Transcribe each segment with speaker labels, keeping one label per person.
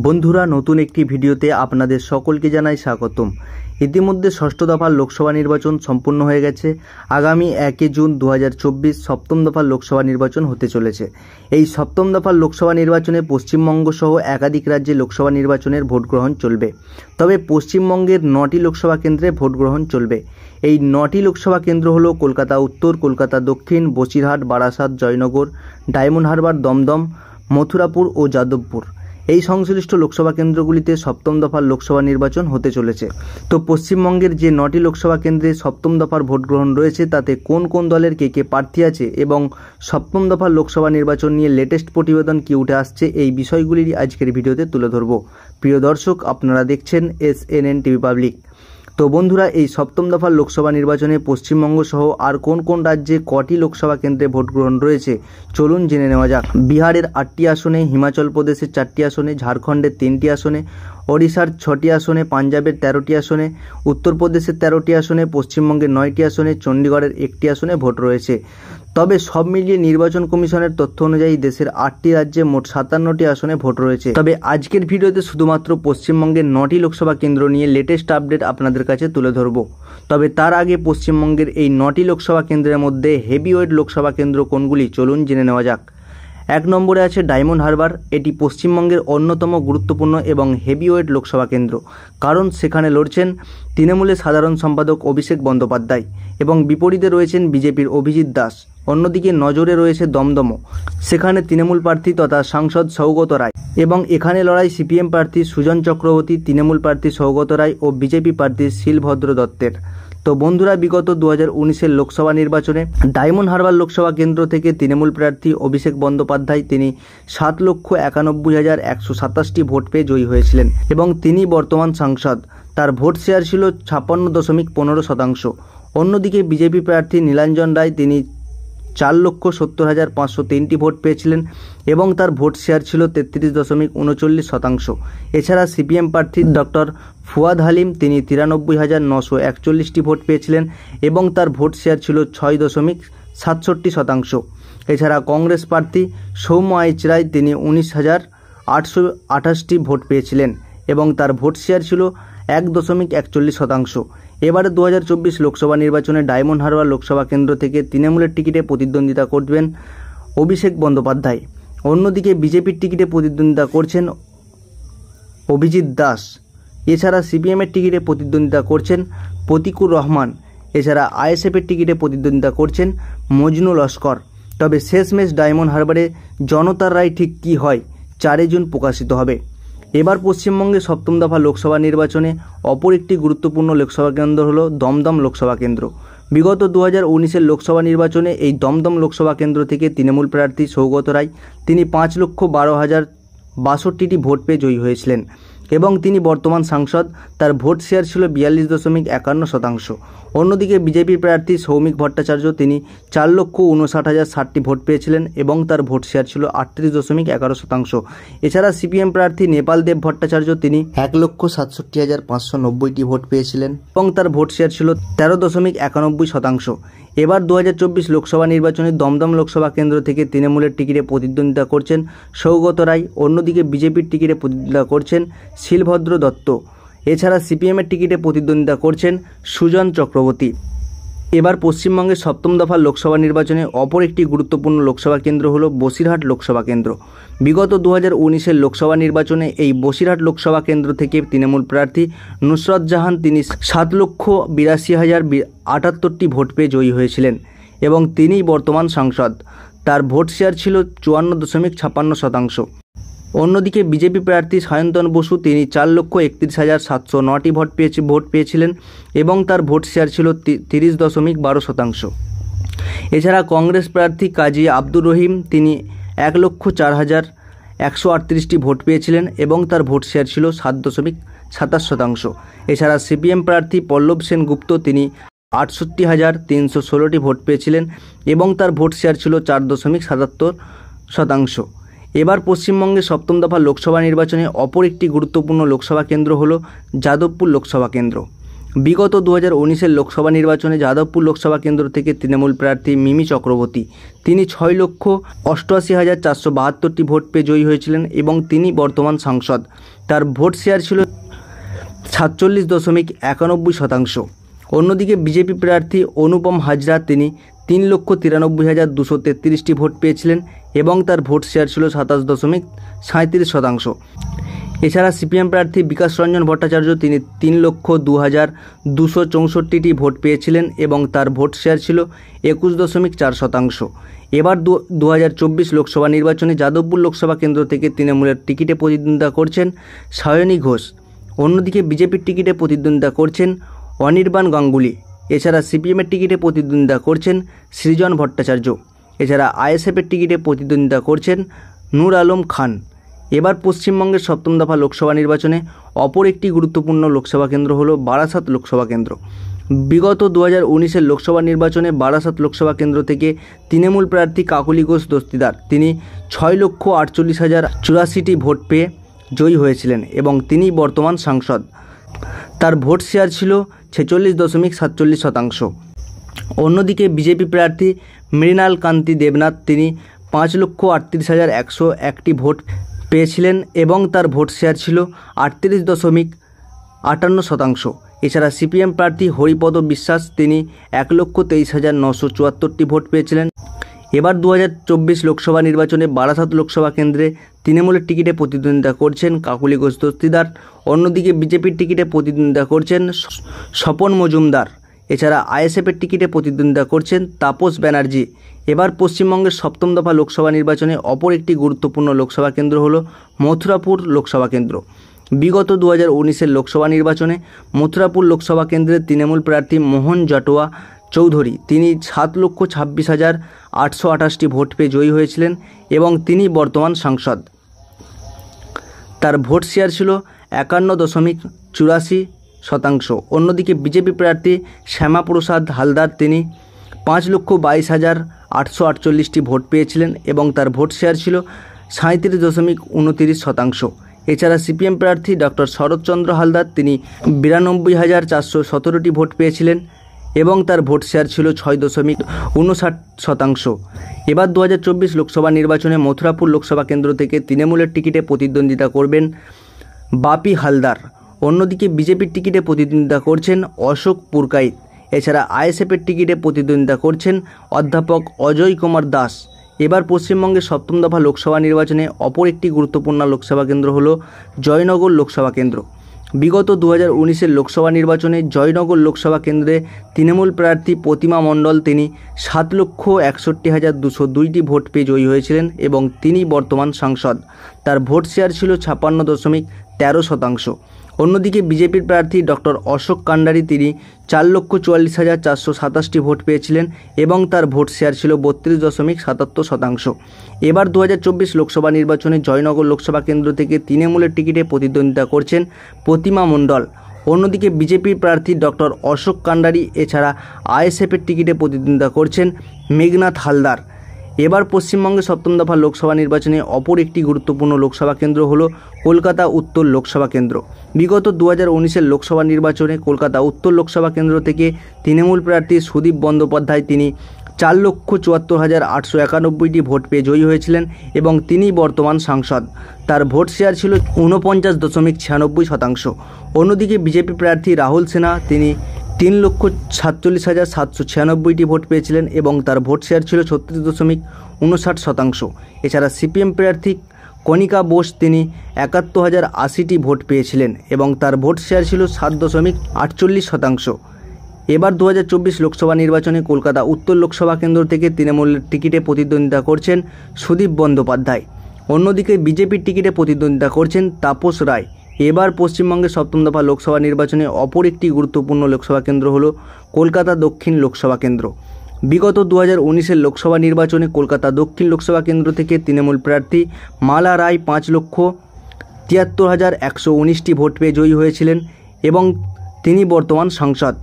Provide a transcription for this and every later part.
Speaker 1: বন্ধুরা, নতুন একটি ভিডিওতে আপনাদের সকলকে জানাই স্বাগতম। ইতিমধ্যে ষষ্ঠ দফার লোকসভা নির্বাচন সম্পূর্ণ হয়ে গেছে। আগামী 1 জুন 2024 সপ্তম দফার লোকসভা নির্বাচন হতে চলেছে। এই সপ্তম দফার লোকসভা নির্বাচনে পশ্চিমবঙ্গ সহ একাধিক রাজ্যে লোকসভা নির্বাচনের ভোট গ্রহণ চলবে। তবে পশ্চিমবঙ্গের 9টি লোকসভা কেন্দ্রে ভোট গ্রহণ চলবে। এই 9টি লোকসভা কেন্দ্র হলো কলকাতা উত্তর, কলকাতা দক্ষিণ, বসিরহাট, বারাসাত, জয়নগর, ডায়মন্ড হারবার, দমদম, মথুরাপুর ও যাদবপুর। এই সংশ্লিষ্ট লোকসভা কেন্দ্রগুলিতে সপ্তম দফার লোকসভা নির্বাচন হতে চলেছে। তো পশ্চিমবঙ্গের যে 9টি লোকসভা কেন্দ্রে সপ্তম দফার ভোট গ্রহণ রয়েছে তাতে কোন কোন দলের কে কে প্রার্থী আছে এবং সপ্তম দফার লোকসভা নির্বাচন নিয়ে লেটেস্ট প্রতিবেদন কি উঠে আসছে, এই বিষয়গুলি আজকের ভিডিওতে তুলে ধরব। প্রিয় দর্শক, আপনারা দেখছেন SNN টিভি পাবলিক। তো বন্ধুরা, এই সপ্তম দফার লোকসভা নির্বাচনে পশ্চিমবঙ্গ সহ আর কোন কোন রাজ্যে কটি লোকসভা কেন্দ্রে ভোট গ্রহণ রয়েছে চলুন জেনে নেওয়া যাক। বিহারের 8টি আসনে, হিমাচল প্রদেশের 4টি আসনে, ঝাড়খণ্ডের 3টি আসনে, ওড়িশার 6টি আসনে, পাঞ্জাবের 13টি আসনে, উত্তরপ্রদেশের 13টি আসনে, পশ্চিমবঙ্গের 9টি আসনে, চণ্ডীগড়ের 1টি আসনে ভোট রয়েছে। তবে সব মিলিয়ে নির্বাচন কমিশনের তথ্য অনুযায়ী দেশের 8টি রাজ্যে মোট 57টি আসনে ভোট রয়েছে। তবে আজকের ভিডিওতে শুধুমাত্র পশ্চিমবঙ্গের 9টি লোকসভা কেন্দ্র নিয়ে লেটেস্ট আপডেট আপনাদের কাছে তুলে ধরব। তবে তার আগে পশ্চিমবঙ্গের এই 9টি লোকসভা কেন্দ্রের মধ্যে হেভিওয়েট লোকসভা কেন্দ্র কোনগুলি চলুন জেনে নেওয়া যাক। 1 নম্বরে আছে ডায়মন্ড হারবার। এটি পশ্চিমবঙ্গের অন্যতম গুরুত্বপূর্ণ এবং হেভিওয়েট লোকসভা কেন্দ্র, কারণ সেখানে লড়ছেন তৃণমূলের সাধারণ সম্পাদক অভিষেক বন্দ্যোপাধ্যায় এবং বিপরীতে রয়েছেন বিজেপির অভিজিৎ দাস। অন্যদিকে নজরে রয়েছে দমদম, সেখানে তৃণমূল প্রার্থী তথা সাংসদ সৌগত রায় এবং এখানে লড়াই সিপিএম প্রার্থী সুজন চক্রবর্তী, তৃণমূল প্রার্থী সৌগত রায় ও বিজেপি প্রার্থী শিলভদ্র দত্তের। তো বন্ধুরা, বিগত 2019-এর লোকসভা নির্বাচনে ডায়মন্ড হারবার লোকসভা কেন্দ্র থেকে তৃণমূল প্রার্থী অভিষেক বন্দ্যোপাধ্যায় তিনি 7,91,127টি ভোট পেয়ে জয়ী হয়েছিলেন এবং তিনি বর্তমান সাংসদ। তার ভোট শেয়ার ছিল 56.15%। অন্যদিকে বিজেপি প্রার্থী নীলাঞ্জন রায় তিনি 4,70,503টি ভোট পেয়েছিলেন এবং তার ভোট শেয়ার ছিল 33.39%। এছাড়া সিপিএম প্রার্থী ডক্টর ফুয়াদ হালিম তিনি 93,941টি ভোট পেয়েছিলেন এবং তার ভোট শেয়ার ছিল 6.67%। এছাড়া কংগ্রেস প্রার্থী সৌম্য আইচ রায় তিনি 19,828টি ভোট পেয়েছিলেন এবং তার ভোট শেয়ার ছিল 1.41%। এবারে 2024 লোকসভা নির্বাচনে ডায়মন্ড হারবার লোকসভা কেন্দ্র থেকে তৃণমূলের টিকিটে প্রতিদ্বন্দ্বিতা করবেন অভিষেক বন্দ্যোপাধ্যায়। অন্যদিকে বিজেপির টিকিটে প্রতিদ্বন্দ্বিতা করছেন অভিজিৎ দাস। এছাড়া সিপিএমের টিকিটে প্রতিদ্বন্দ্বিতা করছেন প্রতিকুর রহমান। এছাড়া আইএসএফের টিকিটে প্রতিদ্বন্দ্বিতা করছেন মজনু লস্কর। তবে শেষমেশ ডায়মন্ড হারবারে জনতার রায় ঠিক কী হয় 4 জুন প্রকাশিত হবে। এবার পশ্চিমবঙ্গে সপ্তম দফা লোকসভা নির্বাচনে অপর একটি গুরুত্বপূর্ণ লোকসভা কেন্দ্র হলো দমদম লোকসভা কেন্দ্র। বিগত 2019-এর লোকসভা নির্বাচনে এই দমদম লোকসভা কেন্দ্র থেকে তৃণমূল প্রার্থী সৌগত রায় তিনি 5,12,062টি ভোট পেয়ে জয়ী হয়েছিলেন এবং তিনি বর্তমান সাংসদ। তার ভোট শেয়ার ছিল 42.51%। অন্যদিকে বিজেপি প্রার্থী সৌমিক ভট্টাচার্য তিনি 4,59,060টি ভোট পেয়েছিলেন এবং তার ভোট শেয়ার ছিল 38.11%। এছাড়া সিপিএম প্রার্থী নেপাল দেব ভট্টাচার্য তিনি 1,67,590টি ভোট পেয়েছিলেন এবং তার ভোট শেয়ার ছিল 13.91%। এবার 2024 লোকসভা নির্বাচনে দমদম লোকসভা কেন্দ্র থেকে তৃণমূলের টিকিটে প্রতিদ্বন্দ্বিতা করছেন সৌগত রায়। অন্যদিকে বিজেপির টিকিটে প্রতিদ্বন্দ্বিতা করছেন শিলভদ্র দত্ত। এছাড়া সিপিএমের টিকিটে প্রতিদ্বন্দ্বিতা করছেন সুজন চক্রবর্তী। এবার পশ্চিমবঙ্গের সপ্তম দফার লোকসভা নির্বাচনে অপর একটি গুরুত্বপূর্ণ লোকসভা কেন্দ্র হলো বসিরহাট লোকসভা কেন্দ্র। বিগত 2019-এর লোকসভা নির্বাচনে এই বসিরহাট লোকসভা কেন্দ্র থেকে তৃণমূল প্রার্থী নুসরত জাহান তিনি 7,82,078টি ভোট পেয়ে জয়ী হয়েছিলেন এবং তিনিই বর্তমান সাংসদ। তার ভোট শেয়ার ছিল 54.56%। অন্যদিকে বিজেপি প্রার্থী সায়ন্তন বসু তিনি 4,31,709টি ভোট পেয়েছিলেন এবং তার ভোট শেয়ার ছিল 30.12%। এছাড়া কংগ্রেস প্রার্থী কাজী আব্দুর রহিম তিনি 1,04,138টি ভোট পেয়েছিলেন এবং তার ভোট শেয়ার ছিল 7.27%। এছাড়া সিপিএম প্রার্থী পল্লব সেনগুপ্ত তিনি 68,316টি ভোট পেয়েছিলেন এবং তার ভোট শেয়ার ছিল 4.77%। এবার পশ্চিমবঙ্গে সপ্তম দফা লোকসভা নির্বাচনে অপর একটি গুরুত্বপূর্ণ লোকসভা কেন্দ্র হলো যাদবপুর লোকসভা কেন্দ্র। বিগত 2019-এর লোকসভা নির্বাচনে যাদবপুর লোকসভা কেন্দ্র থেকে তৃণমূল প্রার্থী মিমি চক্রবর্তী তিনি 6,88,472টি ভোট পেয়ে জয়ী হয়েছিলেন এবং তিনি বর্তমান সাংসদ। তার ভোট শেয়ার ছিল 47.91%। অন্যদিকে বিজেপি প্রার্থী অনুপম হাজরা তিনি 3,93,233টি ভোট পেয়েছিলেন এবং তার ভোট শেয়ার ছিল 27.37%। এছাড়া সিপিএম প্রার্থী বিকাশ রঞ্জন ভট্টাচার্য তিনি 3,02,264টি ভোট পেয়েছিলেন এবং তার ভোট শেয়ার ছিল 21.4%। এবার 2024 লোকসভা নির্বাচনে যাদবপুর লোকসভা কেন্দ্র থেকে তৃণমূলের টিকিটে প্রতিদ্বন্দ্বিতা করছেন সায়নী ঘোষ। অন্যদিকে বিজেপির টিকিটে প্রতিদ্বন্দ্বিতা করছেন অনির্বাণ গাঙ্গুলি। এছাড়া সিপিএমের টিকিটে প্রতিদ্বন্দ্বিতা করছেন সৃজন ভট্টাচার্য। এছাড়া আইএসএফের টিকিটে প্রতিদ্বন্দ্বিতা করছেন নূর আলম খান। এবার পশ্চিমবঙ্গের সপ্তম দফা লোকসভা নির্বাচনে অপর একটি গুরুত্বপূর্ণ লোকসভা কেন্দ্র হল বারাসাত লোকসভা কেন্দ্র। বিগত 2019-এর লোকসভা নির্বাচনে বারাসাত লোকসভা কেন্দ্র থেকে তৃণমূল প্রার্থী কাকলি ঘোষ দস্তিদার তিনি 6,48,084টি ভোট পেয়ে জয়ী হয়েছিলেন এবং তিনি বর্তমান সাংসদ। তার ভোট শেয়ার ছিল 46.47%। অন্যদিকে বিজেপি প্রার্থী মৃণাল কান্তি দেবনাথ তিনি 5,38,101টি ভোট পেয়েছিলেন এবং তার ভোট শেয়ার ছিল 38.58%। এছাড়া সিপিএম প্রার্থী হরিপদ বিশ্বাস তিনি 1,23,974টি ভোট পেয়েছিলেন। এবার 2024 লোকসভা নির্বাচনে বারাসাত লোকসভা কেন্দ্রে তৃণমূলের টিকিটে প্রতিদ্বন্দ্বিতা করছেন কাকলি ঘোষ দস্তিদার। অন্যদিকে বিজেপির টিকিটে প্রতিদ্বন্দ্বিতা করছেন স্বপন মজুমদার। এছাড়া আইএসএফের টিকিটে প্রতিদ্বন্দ্বিতা করছেন তাপস ব্যানার্জি। এবার পশ্চিমবঙ্গের সপ্তম দফা লোকসভা নির্বাচনে অপর একটি গুরুত্বপূর্ণ লোকসভা কেন্দ্র হল মথুরাপুর লোকসভা কেন্দ্র। বিগত 2019-এর লোকসভা নির্বাচনে মথুরাপুর লোকসভা কেন্দ্রের তৃণমূল প্রার্থী মোহন জটোয়া চৌধুরী তিনি 7,26,828টি ভোট পেয়ে জয়ী হয়েছিলেন এবং তিনি বর্তমান সাংসদ। তার ভোট শেয়ার ছিল 51.84%। অন্যদিকে বিজেপি প্রার্থী শ্যামাপ্রসাদ হালদার তিনি 5,22,848টি ভোট পেয়েছিলেন এবং তার ভোট শেয়ার ছিল 37.29%। এছাড়া সিপিএম প্রার্থী ডক্টর শরৎচন্দ্র হালদার তিনি 92,417টি ভোট পেয়েছিলেন এবং তার ভোট শেয়ার ছিল 6.59%। এবার 2024 লোকসভা নির্বাচনে মথুরাপুর লোকসভা কেন্দ্র থেকে তৃণমূলের টিকিটে প্রতিদ্বন্দ্বিতা করবেন বাপি হালদার। অন্যদিকে বিজেপির টিকিটে প্রতিদ্বন্দ্বিতা করছেন অশোক পুরকাইত। এছাড়া আইএসএফের টিকিটে প্রতিদ্বন্দ্বিতা করছেন অধ্যাপক অজয় কুমার দাস। এবার পশ্চিমবঙ্গের সপ্তম দফা লোকসভা নির্বাচনে অপর একটি গুরুত্বপূর্ণ লোকসভা কেন্দ্র হল জয়নগর লোকসভা কেন্দ্র। বিগত 2019-এর লোকসভা নির্বাচনে জয়নগর লোকসভা কেন্দ্রে তৃণমূল প্রার্থী প্রতিমা মণ্ডল তিনি 7,61,202টি ভোট পেয়ে জয়ী হয়েছিলেন এবং তিনি বর্তমান সাংসদ। তার ভোট শেয়ার ছিল 56.13%। অন্যদিকে বিজেপির প্রার্থী ডক্টর অশোক কান্ডারি তিনি 4,44,427টি ভোট পেয়েছিলেন এবং তার ভোট শেয়ার ছিল 32.77%। এবার 2024 লোকসভা নির্বাচনে জয়নগর লোকসভা কেন্দ্র থেকে তৃণমূলের টিকিটে প্রতিদ্বন্দ্বিতা করছেন প্রতিমা মণ্ডল। অন্যদিকে বিজেপির প্রার্থী ডক্টর অশোক কান্ডারি এছাড়া আইএসএফের টিকিটে প্রতিদ্বন্দ্বিতা করছেন মেঘনাথ হালদার। এবার পশ্চিমবঙ্গের সপ্তম দফা লোকসভা নির্বাচনে অপর একটি গুরুত্বপূর্ণ লোকসভা কেন্দ্র হল কলকাতা উত্তর লোকসভা কেন্দ্র। বিগত 2019-এর লোকসভা নির্বাচনে কলকাতা উত্তর লোকসভা কেন্দ্র থেকে তৃণমূল প্রার্থী সুদীপ বন্দ্যোপাধ্যায় তিনি 4,74,891টি ভোট পেয়ে জয়ী হয়েছিলেন এবং তিনি বর্তমান সাংসদ। তার ভোট শেয়ার ছিল 49.96%। অন্যদিকে বিজেপি প্রার্থী রাহুল সিনহা তিনি 3,47,796টি ভোট পেয়েছিলেন এবং তার ভোট শেয়ার ছিল 36.59%। এছাড়া সিপিএম প্রার্থী কণিকা বোস তিনি 71,080টি ভোট পেয়েছিলেন এবং তার ভোট শেয়ার ছিল 7.48%। এবার 2024 লোকসভা নির্বাচনে কলকাতা উত্তর লোকসভা কেন্দ্র থেকে তৃণমূলের টিকিটে প্রতিদ্বন্দ্বিতা করছেন সুদীপ বন্দ্যোপাধ্যায়। অন্যদিকে বিজেপির টিকিটে প্রতিদ্বন্দ্বিতা করছেন তাপস রায়। এবার পশ্চিমবঙ্গের সপ্তম দফা লোকসভা নির্বাচনে অপর একটি গুরুত্বপূর্ণ লোকসভা কেন্দ্র হল কলকাতা দক্ষিণ লোকসভা কেন্দ্র। বিগত 2019-এর লোকসভা নির্বাচনে কলকাতা দক্ষিণ লোকসভা কেন্দ্র থেকে তৃণমূল প্রার্থী মালা রায় 5,73,119টি ভোট পেয়ে জয়ী হয়েছিলেন এবং তিনি বর্তমান সাংসদ।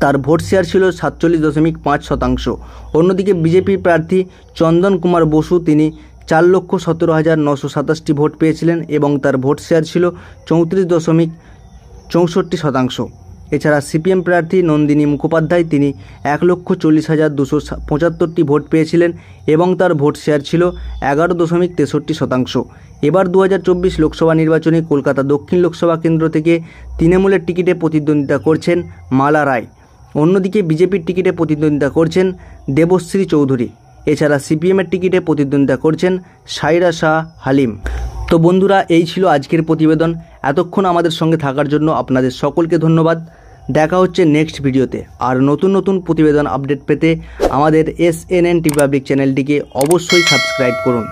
Speaker 1: তার ভোট শেয়ার ছিল 47.5%। অন্যদিকে বিজেপি প্রার্থী চন্দন কুমার বসু তিনি 4,17,927টি ভোট পেয়েছিলেন এবং তার ভোট শেয়ার ছিল 34.64%। এছাড়া সিপিএম প্রার্থী নন্দিনী মুখোপাধ্যায় তিনি 1,40,275টি ভোট পেয়েছিলেন এবং তার ভোট শেয়ার ছিল 11.63%। এবার 2024 লোকসভা নির্বাচনে কলকাতা দক্ষিণ লোকসভা কেন্দ্র থেকে তৃণমূলের টিকিটে প্রতিদ্বন্দ্বিতা করছেন মালা রায়। অন্যদিকে বিজেপির টিকিটে প্রতিদ্বন্দ্বিতা করছেন দেবশ্রী চৌধুরী। এছাড়া সিপিএমের টিকিটে প্রতিদ্বন্দ্বিতা করছেন সাইরা শাহ হালিম। তো বন্ধুরা, এই ছিল আজকের প্রতিবেদন। এতক্ষণ আমাদের সঙ্গে থাকার জন্য আপনাদের সকলকে ধন্যবাদ। দেখা হচ্ছে নেক্সট ভিডিওতে। আর নতুন নতুন প্রতিবেদন আপডেট পেতে আমাদের SNN টিভি পাবলিক চ্যানেলটিকে অবশ্যই সাবস্ক্রাইব করুন।